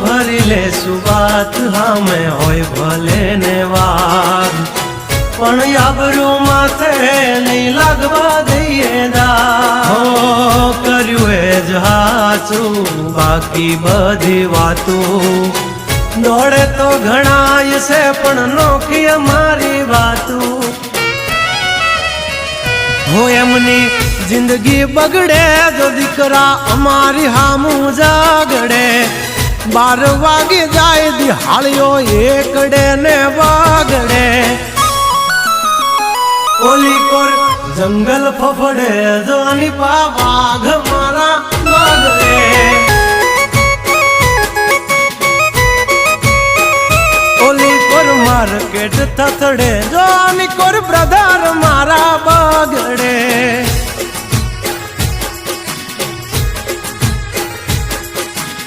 ભરી લેશું વાત હામે હોય ભલે ને વાર, પણ આબરૂ માથે નહીં લાગવા દઈએ દાગ. કર્યું એ જ હાચું, બાકી બધી વાતું દોડે તો ઘણાય છે, પણ નોખી અમારી વાતું. હો એમની જિંદગી બગડે જો દીકરા અમારી હામું જાગડે. 12 વાગી જાય દિહાળીઓ એકડે ને વાગડે. ઓલી કોર જંગલ ફફડે જોની પા વાઘ મારા વાગડે. ઓલી કોર માર્કેટ થથડે જોની કોર બ્રધર મારા બગડે.